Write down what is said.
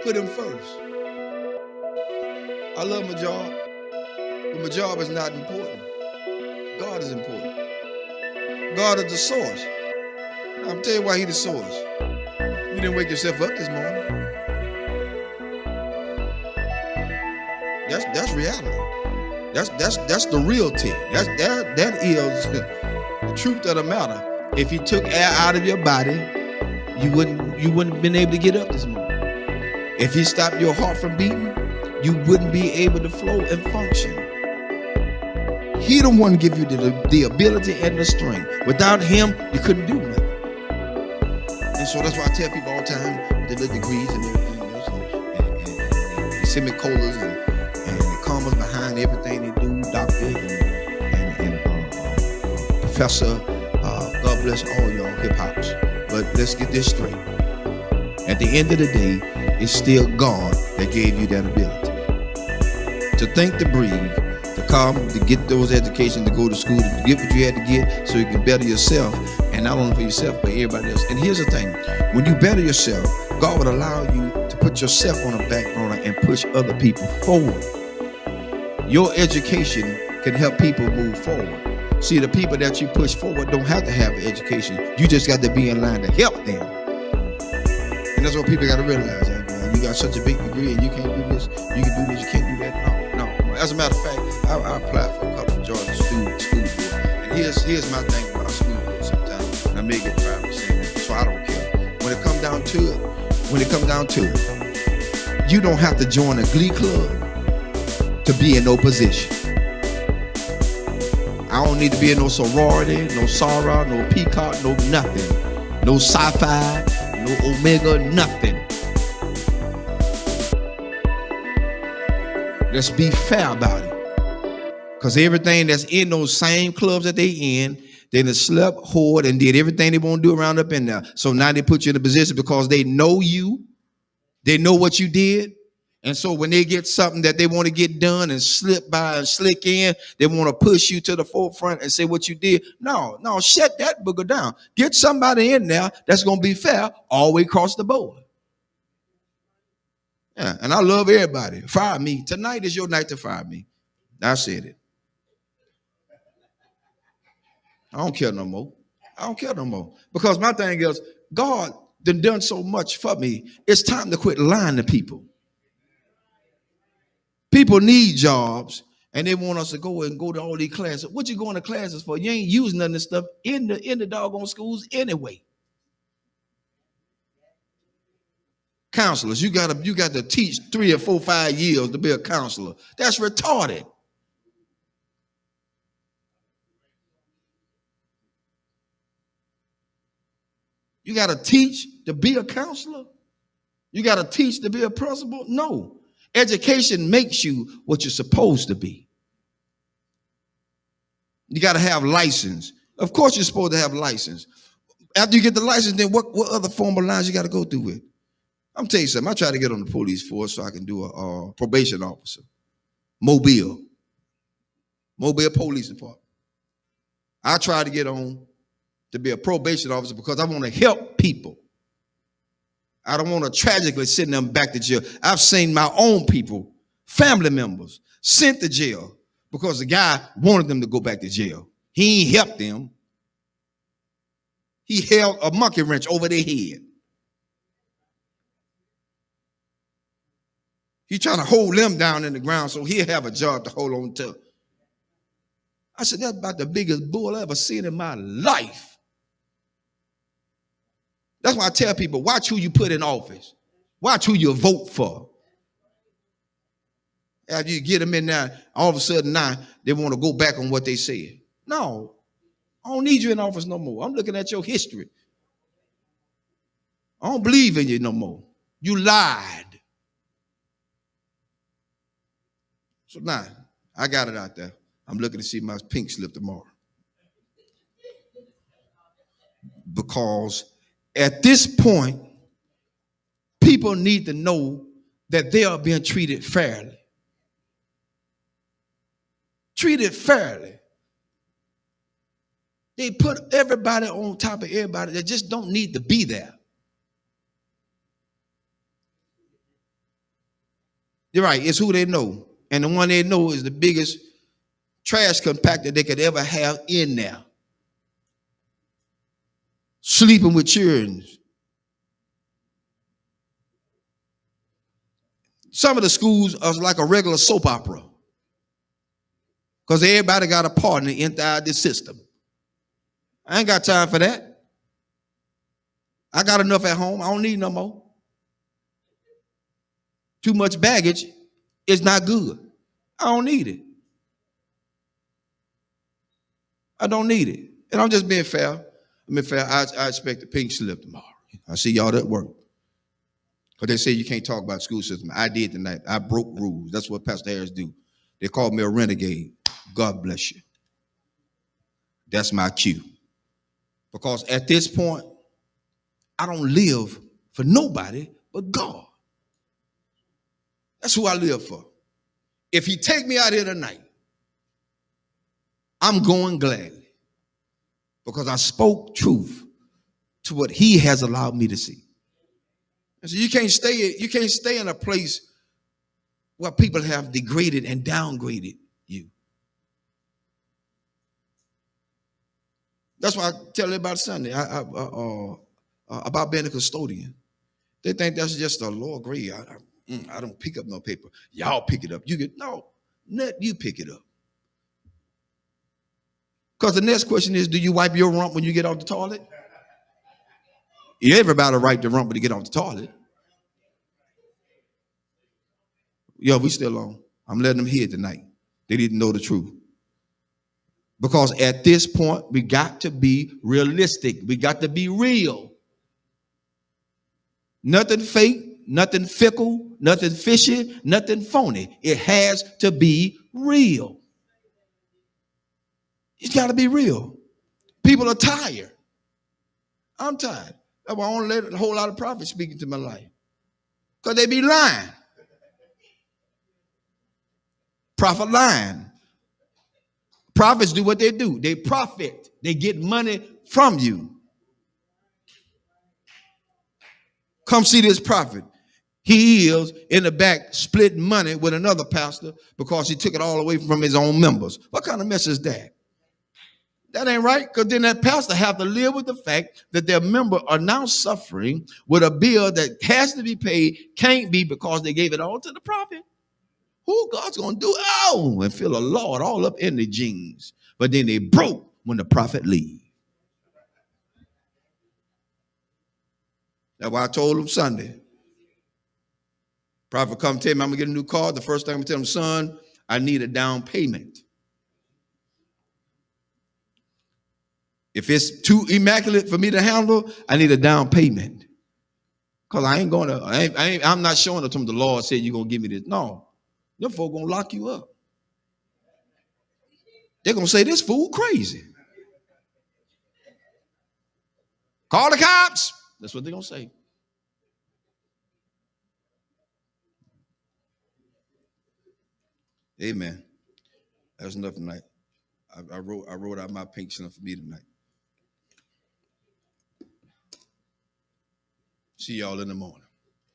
put him first. I love my job, but my job is not important. God is important. God is the source. Now, I'm telling you why He's the source. You didn't wake yourself up this morning. That's reality. That's the reality. That is the truth of the matter. If He took air out of your body, you wouldn't have been able to get up this morning. If He stopped your heart from beating, you wouldn't be able to flow and function. He the one give you the ability and the strength. Without Him, you couldn't do nothing. And so that's why I tell people all the time with the little degrees and everything else, and semicolons and the commas behind everything they do, doctor and professor. God bless all y'all hip hops. But let's get this straight. At the end of the day, it's still God that gave you that ability to think, to breathe, to come, to get those educations, to go to school, to get what you had to get so you can better yourself, and not only for yourself, but everybody else. And here's the thing, when you better yourself, God would allow you to put yourself on the back burner and push other people forward. Your education can help people move forward. See, the people that you push forward don't have to have an education. You just got to be in line to help them. And that's what people got to realize. You got such a big degree and you can't do this, you can do this, you can't do that. No. As a matter of fact, I applied for a couple of Georgia school board. And here's my thing about school board sometimes. And I may get 5%, so I don't care. When it comes down to it, you don't have to join a glee club to be in no position. I don't need to be in no sorority, no Sarah, no Peacock, no nothing. No sci-fi, no Omega, nothing. Let's be fair about it. Because everything that's in those same clubs that they in, they done slept, whored, and did everything they want to do around up in there. So now they put you in a position because they know you. They know what you did. And so when they get something that they want to get done and slip by and slick in, they want to push you to the forefront and say what you did. No, shut that booger down. Get somebody in there that's going to be fair all the way across the board. Yeah, and I love everybody. Fire me. Tonight is your night to fire me. I said it. I don't care no more. Because my thing is, God done so much for me. It's time to quit lying to people. People need jobs, and they want us to go to all these classes. What you going to classes for? You ain't using none of this stuff in the doggone schools anyway. Counselors, you got to teach 3 or 4, 5 years to be a counselor. That's retarded. You got to teach to be a counselor? You got to teach to be a principal? No. Education makes you what you're supposed to be. You got to have license. Of course you're supposed to have license. After you get the license, then what other formal lines you got to go through with? I'm telling you something. I try to get on the police force so I can do a probation officer. Mobile Police Department. I try to get on to be a probation officer because I want to help people. I don't want to tragically send them back to jail. I've seen my own people, family members, sent to jail because the guy wanted them to go back to jail. He ain't helped them. He held a monkey wrench over their head. He's trying to hold them down in the ground so he'll have a job to hold on to. I said, that's about the biggest bull I ever seen in my life. That's why I tell people, watch who you put in office. Watch who you vote for. After you get them in there, all of a sudden now, they want to go back on what they said. No, I don't need you in office no more. I'm looking at your history. I don't believe in you no more. You lied. So now, I got it out there. I'm looking to see my pink slip tomorrow. Because at this point, people need to know that they are being treated fairly. Treated fairly. They put everybody on top of everybody that just don't need to be there. You're right. It's who they know. And the one they know is the biggest trash compactor they could ever have in there. Sleeping with children. Some of the schools are like a regular soap opera. Because everybody got a partner inside this system. I ain't got time for that. I got enough at home. I don't need no more. Too much baggage is not good. I don't need it. I don't need it. And I'm just being fair. I mean, fair. I expect a pink slip tomorrow. I see y'all at work. Because they say you can't talk about school system. I did tonight. I broke rules. That's what Pastor Harris do. They called me a renegade. God bless you. That's my cue. Because at this point, I don't live for nobody but God. That's who I live for. If he take me out here tonight, I'm going gladly. Because I spoke truth to what he has allowed me to see. And so you can't stay in a place where people have degraded and downgraded you. That's why I tell everybody Sunday about being a custodian. They think that's just a lower grade. I don't pick up no paper. Y'all pick it up. Let you pick it up. Because the next question is, do you wipe your rump when you get off the toilet? Everybody wipe the rump when you get off the toilet. Yo, we still on. I'm letting them hear tonight. They didn't know the truth. Because at this point, we got to be realistic. We got to be real. Nothing fake, nothing fickle, nothing fishy, nothing phony. It has to be real. It's got to be real. People are tired. I'm tired. That's why I don't let a whole lot of prophets speak into my life. Because they be lying. Prophet lying. Prophets do what they do. They profit. They get money from you. Come see this prophet. He is in the back splitting money with another pastor because he took it all away from his own members. What kind of mess is that? That ain't right, because then that pastor have to live with the fact that their members are now suffering with a bill that has to be paid, can't be because they gave it all to the prophet. Who God's going to do? Oh, and feel a Lord all up in the jeans. But then they broke when the prophet leave. That's why I told him Sunday. Prophet come tell me I'm going to get a new car. The first thing I'm going to tell him, son, I need a down payment. If it's too immaculate for me to handle, I need a down payment. Because I ain't going to, I'm not showing it to him the Lord said you're going to give me this. No. Them folk going to lock you up. They're going to say, this fool crazy. Call the cops. That's what they're going to say. Amen. That's enough tonight. I wrote out my pink slip for me tonight. See y'all in the morning.